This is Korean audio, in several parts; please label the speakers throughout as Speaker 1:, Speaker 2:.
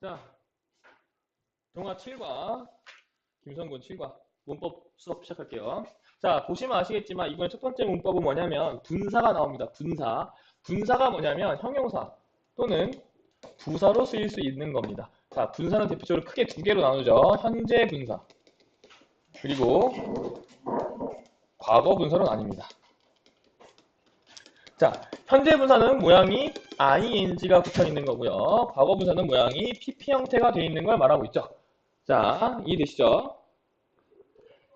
Speaker 1: 자, 동화 7과 김성군 7과 문법 수업 시작할게요. 자, 보시면 아시겠지만 이번에 첫 번째 문법은 뭐냐면 분사가 나옵니다. 분사. 분사가 뭐냐면 형용사 또는 부사로 쓰일 수 있는 겁니다. 자, 분사는 대표적으로 크게 두 개로 나누죠. 현재 분사 그리고 과거 분사는 아닙니다. 자, 현재 분사는 모양이 ing가 붙어 있는 거고요. 과거 분사는 모양이 pp 형태가 되어 있는 걸 말하고 있죠. 자, 이해되시죠?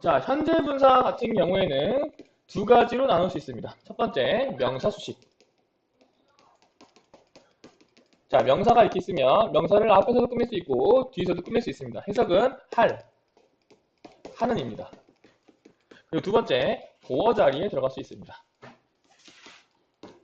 Speaker 1: 자, 현재 분사 같은 경우에는 두 가지로 나눌 수 있습니다. 첫 번째, 명사 수식. 자, 명사가 이렇게 있으면 명사를 앞에서도 끝낼 수 있고 뒤에서도 끝낼 수 있습니다. 해석은 하는입니다. 그리고 두 번째, 보어 자리에 들어갈 수 있습니다.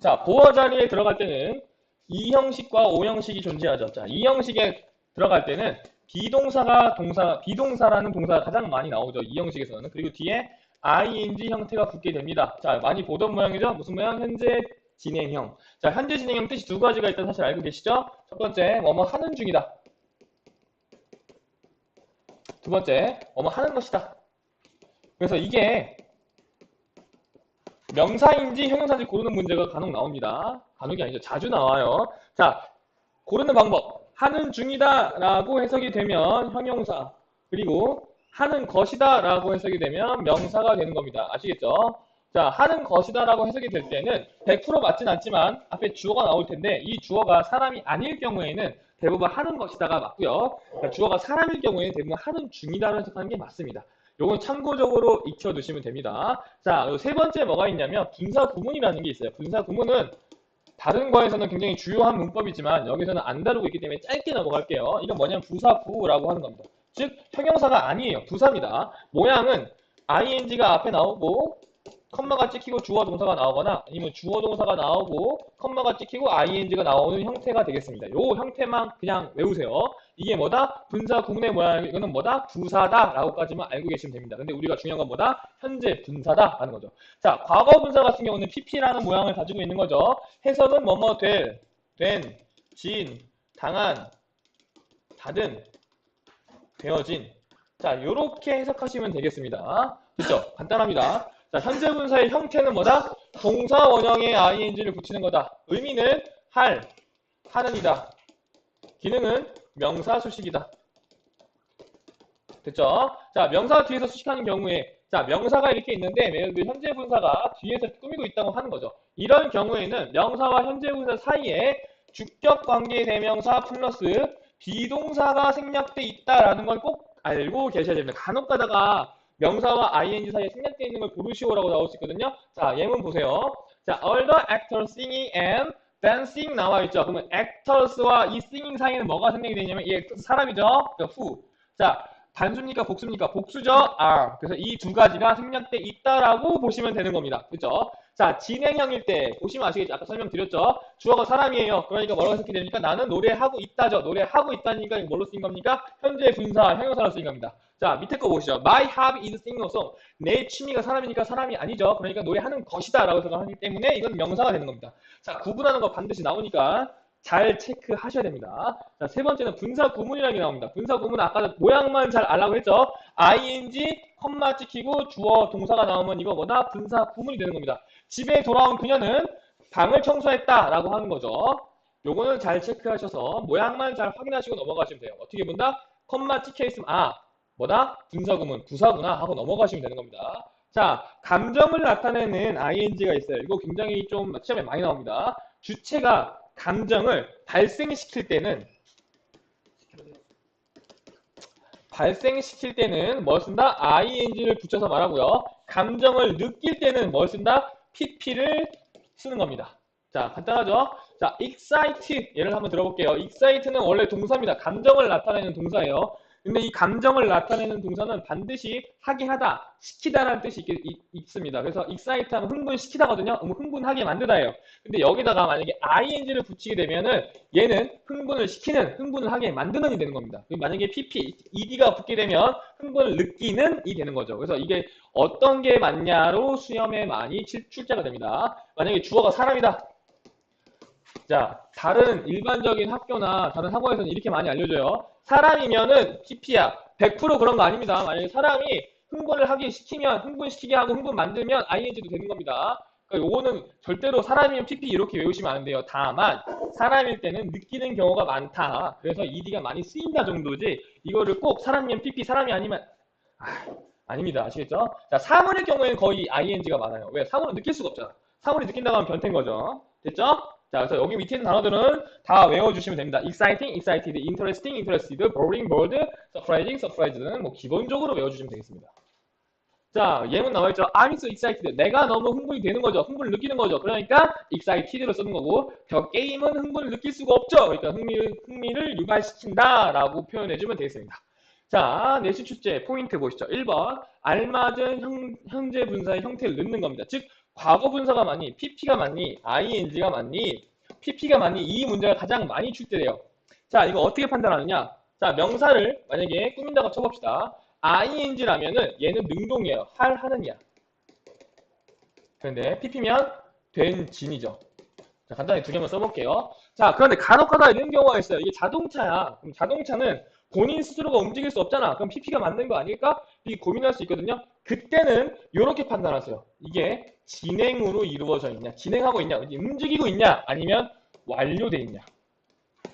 Speaker 1: 자, 보어 자리에 들어갈 때는 이 형식과 오 형식이 존재하죠. 자, 이 형식에 들어갈 때는 비동사라는 동사가 가장 많이 나오죠. 이 형식에서는. 그리고 뒤에 ing 형태가 붙게 됩니다. 자, 많이 보던 모양이죠? 무슨 모양? 현재 진행형. 자, 현재 진행형 뜻이 두 가지가 있다는 사실 알고 계시죠? 첫 번째, 뭐뭐 하는 중이다. 두 번째, 뭐뭐 하는 것이다. 그래서 이게 명사인지 형용사인지 고르는 문제가 간혹 나옵니다. 간혹이 아니죠. 자주 나와요. 자, 고르는 방법. 하는 중이다 라고 해석이 되면 형용사, 그리고 하는 것이다 라고 해석이 되면 명사가 되는 겁니다. 아시겠죠? 자, 하는 것이다 라고 해석이 될 때는 100% 맞진 않지만 앞에 주어가 나올 텐데 이 주어가 사람이 아닐 경우에는 대부분 하는 것이다가 맞고요. 주어가 사람일 경우에는 대부분 하는 중이다로 해석하는 게 맞습니다. 요건 참고적으로 익혀두시면 됩니다. 자, 세 번째 뭐가 있냐면 분사 구문이라는 게 있어요. 분사 구문은 다른 거에서는 굉장히 주요한 문법이지만 여기서는 안 다루고 있기 때문에 짧게 넘어갈게요. 이건 뭐냐면 부사부라고 하는 겁니다. 즉 형용사가 아니에요. 부사입니다. 모양은 ing가 앞에 나오고 컴마가 찍히고 주어 동사가 나오거나 아니면 주어 동사가 나오고 컴마가 찍히고 ing가 나오는 형태가 되겠습니다. 요 형태만 그냥 외우세요. 이게 뭐다? 분사 구문의 모양, 이거는 뭐다? 부사다 라고까지만 알고 계시면 됩니다. 근데 우리가 중요한 건 뭐다? 현재 분사다 라는 거죠. 자, 과거 분사 같은 경우는 pp라는 모양을 가지고 있는 거죠. 해석은 뭐뭐 된, 진, 당한, 받은, 되어진. 자, 요렇게 해석하시면 되겠습니다. 됐죠? 간단합니다. 자, 현재 분사의 형태는 뭐다? 동사 원형에 ing를 붙이는 거다. 의미는 하는이다. 기능은 명사 수식이다. 됐죠? 자, 명사 뒤에서 수식하는 경우에 자, 명사가 이렇게 있는데 예를 들어 현재 분사가 뒤에서 꾸미고 있다고 하는 거죠. 이런 경우에는 명사와 현재 분사 사이에 주격 관계 대명사 플러스 비동사가 생략돼 있다라는 걸 꼭 알고 계셔야 됩니다. 간혹 가다가 명사와 ing 사이에 생략되어 있는 걸 고르시오라고 나올 수 있거든요. 자, 예문 보세요. 자, all the actors singing and dancing 나와 있죠. 그러면 actors와 이 singing 사이에는 뭐가 생략이 되냐면 이게 사람이죠. who. 자, 단수입니까? 복수입니까? 복수죠. are. 그래서 이 두 가지가 생략돼 있다라고 보시면 되는 겁니다. 그렇죠? 자, 진행형일 때 보시면 아시겠죠? 아까 설명드렸죠? 주어가 사람이에요. 그러니까 뭐라고 해석이 됩니까? 나는 노래하고 있다죠. 노래하고 있다니까 뭘로 쓰인 겁니까? 현재 분사, 형용사로 쓰인 겁니다. 자, 밑에 거 보시죠. My hobby is singing a song. 내 취미가 사람이니까 사람이 아니죠. 그러니까 노래하는 것이다 라고 생각하기 때문에 이건 명사가 되는 겁니다. 자, 구분하는 거 반드시 나오니까 잘 체크하셔야 됩니다. 자, 세 번째는 분사 구문이라는 게 나옵니다. 분사 구문은 아까 모양만 잘 알라고 했죠. ing, 컴마 찍히고 주어 동사가 나오면 이거 뭐다? 분사 구문이 되는 겁니다. 집에 돌아온 그녀는 방을 청소했다 라고 하는 거죠. 요거는 잘 체크하셔서 모양만 잘 확인하시고 넘어가시면 돼요. 어떻게 본다? 컴마 찍혀 있으면 뭐다? 분사 구문, 부사구나 하고 넘어가시면 되는 겁니다. 자, 감정을 나타내는 ing가 있어요. 이거 굉장히 좀 시험에 많이 나옵니다. 주체가 감정을 발생시킬 때는 뭘 쓴다? ing를 붙여서 말하고요. 감정을 느낄 때는 뭘 쓴다? pp를 쓰는 겁니다. 자, 간단하죠? 자, excite 예를 한번 들어볼게요. excite는 원래 동사입니다. 감정을 나타내는 동사예요. 근데 이 감정을 나타내는 동사는 반드시 하게 하다, 시키다라는 뜻이 있습니다. 그래서 excite 하면 흥분시키다거든요. 흥분하게 만들다예요. 근데 여기다가 만약에 ing를 붙이게 되면은 얘는 흥분을 시키는, 흥분을 하게 만드는이 되는 겁니다. 만약에 pp, ed가 붙게 되면 흥분을 느끼는 이 되는 거죠. 그래서 이게 어떤 게 맞냐로 시험에 많이 출제가 됩니다. 만약에 주어가 사람이다. 자, 다른 일반적인 학교나 다른 학원에서는 이렇게 많이 알려줘요. 사람이면은 PP야. 100% 그런 거 아닙니다. 만약에 사람이 흥분을 하게 시키면, 흥분시키게 하고 흥분 만들면 ING도 되는 겁니다. 그러니까 요거는 절대로 사람이면 PP 이렇게 외우시면 안 돼요. 다만, 사람일 때는 느끼는 경우가 많다. 그래서 ED가 많이 쓰인다 정도지, 이거를 꼭 사람이면 PP, 사람이 아니면, 아닙니다. 아시겠죠? 자, 사물의 경우에는 거의 ING가 많아요. 왜? 사물은 느낄 수가 없잖아. 사물이 느낀다고 하면 변태인 거죠. 됐죠? 자, 그래서 여기 밑에 있는 단어들은 다 외워주시면 됩니다. exciting, excited, interesting, interested, boring, bored, surprising, surprised는 뭐 기본적으로 외워주시면 되겠습니다. 자, 예문 나와있죠. I'm so excited. 내가 너무 흥분이 되는 거죠. 흥분을 느끼는 거죠. 그러니까 excited로 쓰는 거고, 저 게임은 흥분을 느낄 수가 없죠. 그러니까 흥미를 유발시킨다라고 표현해주면 되겠습니다. 자, 내시 출제 포인트 보시죠. 1번, 알맞은 현재 분사의 형태를 넣는 겁니다. 즉, 과거 분사가 많니, PP가 많니, ING가 많니, PP가 많니, 이 문제가 가장 많이 출제돼요. 자, 이거 어떻게 판단하느냐? 자, 명사를 만약에 꾸민다고 쳐봅시다. ING라면은 얘는 능동이에요. 하느냐. 그런데 PP면 된 진이죠. 자, 간단히 두 개만 써볼게요. 자, 그런데 간혹가다 이런 경우가 있어요. 이게 자동차야. 그럼 자동차는 본인 스스로가 움직일 수 없잖아. 그럼 PP가 맞는 거 아닐까? 이게 고민할 수 있거든요. 그때는 이렇게 판단하세요. 이게 진행으로 이루어져 있냐, 진행하고 있냐, 움직이고 있냐, 아니면 완료돼 있냐.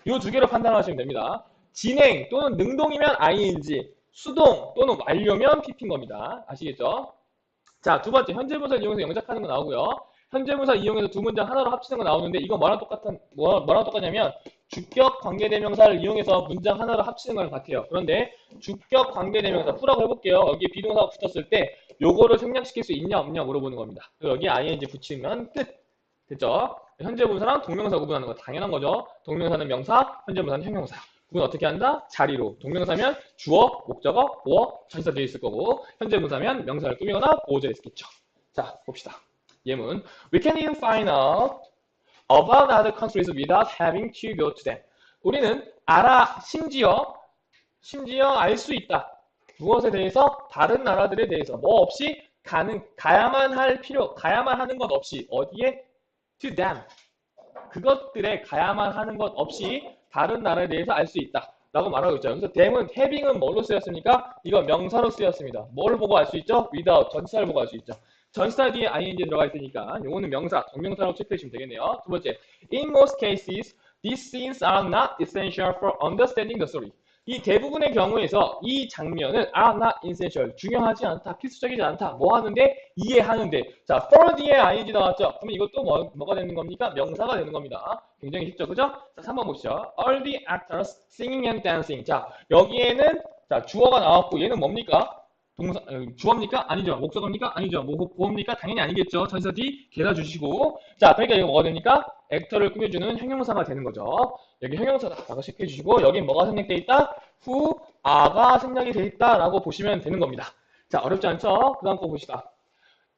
Speaker 1: 이 두 개로 판단하시면 됩니다. 진행 또는 능동이면 ING, 수동 또는 완료면 PP인 겁니다. 아시겠죠? 자, 두 번째, 현재분사를 이용해서 영작하는 거 나오고요. 현재분사 이용해서 두 문장 하나로 합치는 거 나오는데, 이거 뭐랑 똑같냐면, 주격 관계대명사를 이용해서 문장 하나로 합치는 거랑 같아요. 그런데, 주격 관계대명사, 풀라고 해볼게요. 여기에 비동사가 붙었을 때, 요거를 생략시킬 수 있냐, 없냐 물어보는 겁니다. 여기 ING 붙이면 끝. 됐죠? 현재분사랑 동명사 구분하는 거 당연한 거죠. 동명사는 명사, 현재분사는 형용사. 그건 어떻게 한다? 자리로. 동명사면 주어, 목적어, 보어, 전치사 되어 있을 거고, 현재분사면 명사를 꾸미거나 보호절에 쓰겠죠. 자, 봅시다. 예문. We can even find out about other countries without having to go to them. 우리는 심지어 알 수 있다. 무엇에 대해서? 다른 나라들에 대해서. 뭐 없이 가야만 하는 것 없이. 어디에? To them. 그것들에 가야만 하는 것 없이 다른 나라에 대해서 알 수 있다. 라고 말하고 있죠. 그래서 them은, having은 뭘로 쓰였습니까? 이거 명사로 쓰였습니다. 뭘 보고 알 수 있죠? without, 전치사를 보고 알 수 있죠. 전치사 뒤에 ing 들어가 있으니까 이거는 명사, 동명사라고 체크해 주시면 되겠네요. 두 번째, in most cases, these scenes are not essential for understanding the story. 이 대부분의 경우에서 이 장면은 are not essential, 중요하지 않다, 필수적이지 않다, 뭐 하는데? 이해하는데. 자, for 뒤에 ing 나왔죠? 그럼 이것도 뭐가 되는 겁니까? 명사가 되는 겁니다. 굉장히 쉽죠, 그죠? 자, 3번 보시죠. All the actors singing and dancing. 자, 여기에는 자, 주어가 나왔고 얘는 뭡니까? 주어입니까? 아니죠. 목적어입니까? 아니죠. 보호입니까? 당연히 아니겠죠. 전치사 D 개다 주시고. 자, 그러니까 이거 뭐가 됩니까? 액터를 꾸며주는 형용사가 되는 거죠. 여기 형용사다 라고 체크해 주시고, 여기 뭐가 생략되어 있다? who, are가 생략이 되어 있다 라고 보시면 되는 겁니다. 자, 어렵지 않죠? 그 다음 거 보시다.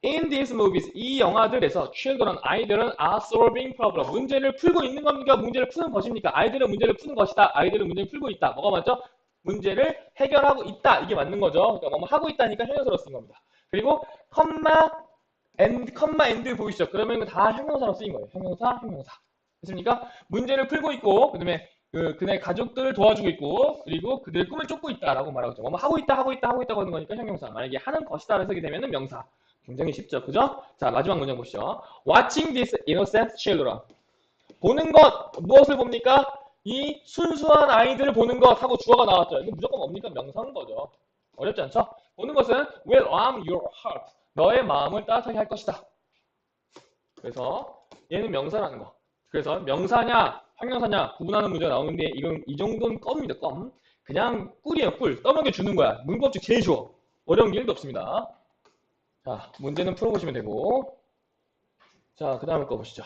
Speaker 1: In these movies, 이 영화들에서 children, 아이들은 are solving problem. 문제를 풀고 있는 겁니까? 문제를 푸는 것입니까? 아이들은 문제를 푸는 것이다. 아이들은 문제를 풀고 있다. 뭐가 맞죠? 문제를 해결하고 있다. 이게 맞는 거죠. 그러니까 뭐 하고 있다니까 형용사로 쓰인 겁니다. 그리고 컴마 엔드 보이시죠? 그러면 다 형용사로 쓰인 거예요. 형용사. 됐습니까? 문제를 풀고 있고, 그다음에 그네 가족들을 도와주고 있고, 그리고 그들의 꿈을 쫓고 있다라고 말하고 있죠. 뭐 하고 있다고 하는 거니까 형용사. 만약에 하는 것이다라고 쓰게 되면은 명사. 굉장히 쉽죠, 그죠? 자, 마지막 문장 보시죠. Watching these innocent children. 보는 것, 무엇을 봅니까? 이 순수한 아이들을 보는 것 하고 주어가 나왔죠. 이거 무조건 뭡니까? 명사인 거죠. 어렵지 않죠? 보는 것은 will warm your heart. 너의 마음을 따뜻하게 할 것이다. 그래서 얘는 명사라는 거. 그래서 명사냐, 형용사냐 구분하는 문제가 나오는데 이건 이 정도는 껌입니다. 껌. 그냥 꿀이에요. 꿀. 떠먹여 주는 거야. 문법칙 제일 쉬워. 어려운 게 1도 없습니다. 자, 문제는 풀어보시면 되고. 자, 그 다음에 거 보시죠.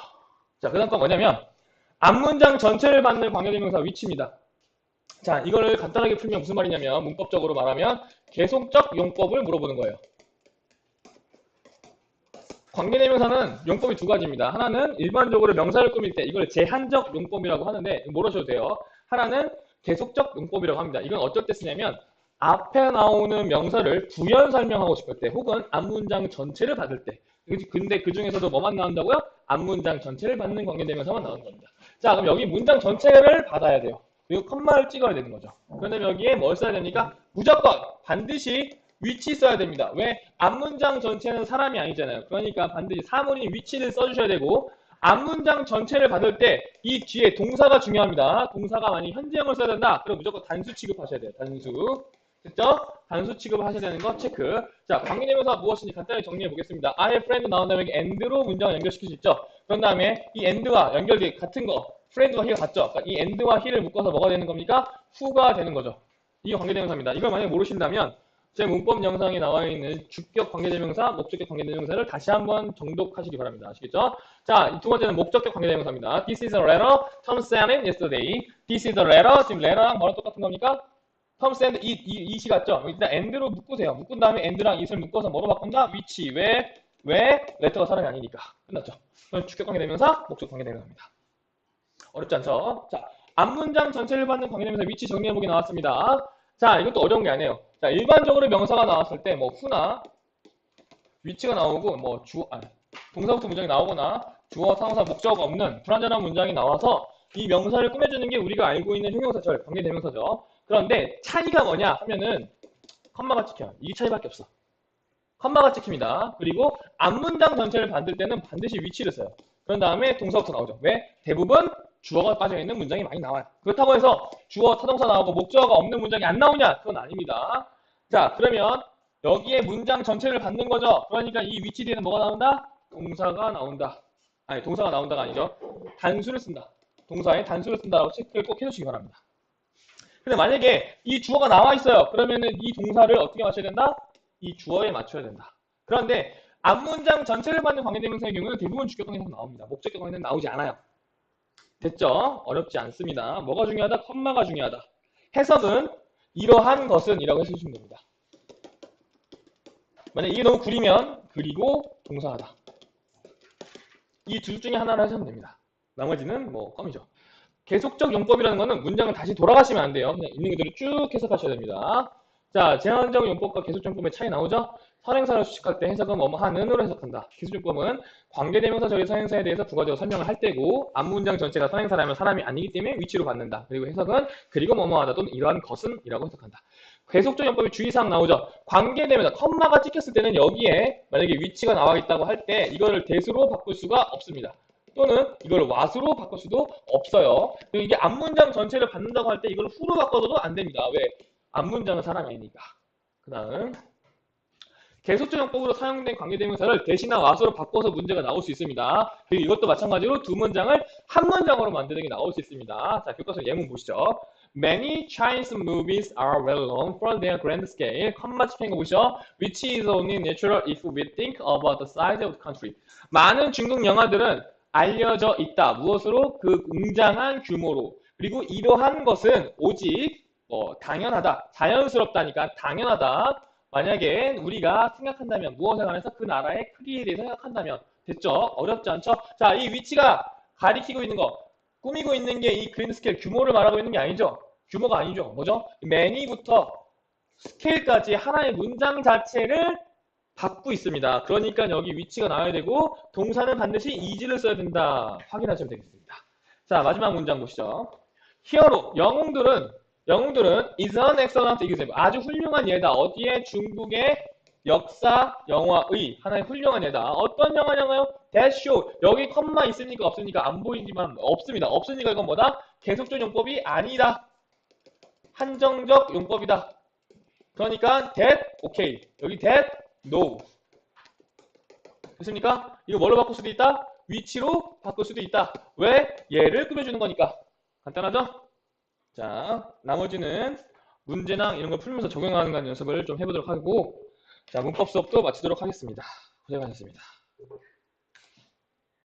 Speaker 1: 자, 그 다음 거 뭐냐면 앞문장 전체를 받는 관계대명사 위치입니다. 자, 이거를 간단하게 풀면 무슨 말이냐면 문법적으로 말하면 계속적 용법을 물어보는 거예요. 관계대명사는 용법이 두 가지입니다. 하나는 일반적으로 명사를 꾸밀 때 이걸 제한적 용법이라고 하는데 모르셔도 돼요. 하나는 계속적 용법이라고 합니다. 이건 어쩔 때 쓰냐면 앞에 나오는 명사를 부연 설명하고 싶을 때 혹은 앞문장 전체를 받을 때. 근데 그 중에서도 뭐만 나온다고요? 앞문장 전체를 받는 관계대명사만 나오는 겁니다. 자, 그럼 여기 문장 전체를 받아야 돼요. 그리고 컴마를 찍어야 되는 거죠. 그런데 여기에 뭘 써야 됩니까? 무조건 반드시 위치 써야 됩니다. 왜? 앞문장 전체는 사람이 아니잖아요. 그러니까 반드시 사물인 위치를 써주셔야 되고 앞문장 전체를 받을 때 이 뒤에 동사가 중요합니다. 동사가 만약 현재형을 써야 된다. 그럼 무조건 단수 취급하셔야 돼요. 단수. 됐죠? 단수 취급을 하셔야 되는 거 체크. 자, 관계대명사 무엇인지 간단히 정리해 보겠습니다. I have friend 나온 다음에 and로 문장을 연결시킬 수 있죠. 그런 다음에 이 and와 연결된 같은 거, friend와 he가 같죠. 그러니까 이 and와 he를 묶어서 뭐가 되는 겁니까? who가 되는 거죠. 이게 관계대명사입니다. 이걸 만약에 모르신다면 제 문법 영상에 나와 있는 주격 관계대명사, 목적격 관계대명사를 다시 한번 정독하시기 바랍니다. 아시겠죠? 자, 두 번째는 목적격 관계대명사입니다. This is a letter Tom sent in yesterday. This is a letter. 지금 letter랑 뭐랑 똑같은 겁니까? Tom sent it이 같죠? 일단 and로 묶으세요. 묶은 다음에 and랑 it을 묶어서 뭐로 바꾼다? which. 왜? letter가 사람이 아니니까. 끝났죠? 그럼 주격 관계대명사, 목적 관계대명사입니다. 어렵지 않죠? 자, 앞문장 전체를 받는 관계대명사 which 정리해보기 나왔습니다. 자, 이것도 어려운 게 아니에요. 자, 일반적으로 명사가 나왔을 때, who나, 위치가 나오고, 동사부터 문장이 나오거나, 주어, 타동사, 목적 없는 불완전한 문장이 나와서 이 명사를 꾸며주는 게 우리가 알고 있는 형용사절, 관계대명사죠. 그런데 차이가 뭐냐 하면은, 컴마가 찍혀요. 이 차이밖에 없어. 컴마가 찍힙니다. 그리고 앞문장 전체를 받을 때는 반드시 위치를 써요. 그런 다음에 동사부터 나오죠. 왜? 대부분 주어가 빠져있는 문장이 많이 나와요. 그렇다고 해서 주어, 타동사 나오고 목적어가 없는 문장이 안 나오냐? 그건 아닙니다. 자, 그러면 여기에 문장 전체를 받는 거죠. 그러니까 이 위치 뒤에는 뭐가 나온다? 동사가 나온다. 아니, 동사가 나온다가 아니죠. 단수를 쓴다. 동사에 단수를 쓴다라고 체크를 꼭 해주시기 바랍니다. 근데 만약에 이 주어가 나와 있어요. 그러면은 이 동사를 어떻게 맞춰야 된다? 이 주어에 맞춰야 된다. 그런데 앞문장 전체를 받는 관계대명사의 경우는 대부분 주격 관계대명사 나옵니다. 목적격 관계대명사 나오지 않아요. 됐죠? 어렵지 않습니다. 뭐가 중요하다? 컴마가 중요하다. 해석은 이러한 것은 이라고 해주시면 됩니다. 만약 이게 너무 구리면 그리고 동사하다. 이 둘 중에 하나를 하시면 됩니다. 나머지는 뭐 껌이죠. 계속적 용법이라는 거는 문장을 다시 돌아가시면 안 돼요. 그냥 있는 그대로 쭉 해석하셔야 됩니다. 자, 제한적 용법과 계속적 용법의 차이 나오죠? 선행사를 수식할 때 해석은 뭐뭐 하는으로 해석한다. 기술용법은 관계대명사 적의 선행사에 대해서 부가적으로 설명을 할 때고 앞문장 전체가 선행사라면 사람이 아니기 때문에 위치로 받는다. 그리고 해석은 그리고 뭐뭐 하다 또는 이러한 것은 이라고 해석한다. 계속적 용법의 주의사항 나오죠. 관계대명사 컴마가 찍혔을 때는 여기에 만약에 위치가 나와 있다고 할 때 이거를 대수로 바꿀 수가 없습니다. 또는 이걸 what으로 바꿀 수도 없어요. 이게 앞문장 전체를 받는다고 할 때 이걸 who로 바꿔도 안 됩니다. 왜? 앞문장은 사람이 아니니까. 그 다음 계속적 용법으로 사용된 관계대명사를 대신나 what으로 바꿔서 문제가 나올 수 있습니다. 그리고 이것도 마찬가지로 두 문장을 한 문장으로 만드는 게 나올 수 있습니다. 자, 교과서 예문 보시죠. Many Chinese movies are well known for their grand scale. 컴마 찍힌 거 보시죠. Which is only natural if we think about the size of the country. 많은 중국 영화들은 알려져 있다. 무엇으로? 그 웅장한 규모로. 그리고 이러한 것은 오직 당연하다. 자연스럽다니까 당연하다. 만약에 우리가 생각한다면 무엇에 관해서 그 나라의 크기에 대해서 생각한다면 됐죠? 어렵지 않죠? 자, 이 위치가 가리키고 있는 거 꾸미고 있는 게 이 그랜드 스케일 규모를 말하고 있는 게 아니죠? 규모가 아니죠? 뭐죠? many부터 스케일까지 하나의 문장 자체를 받고 있습니다. 그러니까 여기 위치가 나와야 되고 동사는 반드시 is를 써야 된다. 확인하시면 되겠습니다. 자, 마지막 문장 보시죠. 히어로, 영웅들은 is an excellent example. 아주 훌륭한 예다. 어디에? 중국의 역사 영화의 하나의 훌륭한 예다. 어떤 영화냐고요? That show. 여기 컴마 있습니까? 없습니까? 안 보이지만 없습니다. 없으니까 이건 뭐다? 계속적 용법이 아니다. 한정적 용법이다. 그러니까 that, okay. 여기 that, no. 됐습니까? 이거 뭘로 바꿀 수도 있다? 위치로 바꿀 수도 있다. 왜? 얘를 꾸며주는 거니까. 간단하죠? 자, 나머지는 문제나 이런 걸 풀면서 적용하는 연습을 좀 해보도록 하고, 자, 문법 수업도 마치도록 하겠습니다. 고생하셨습니다.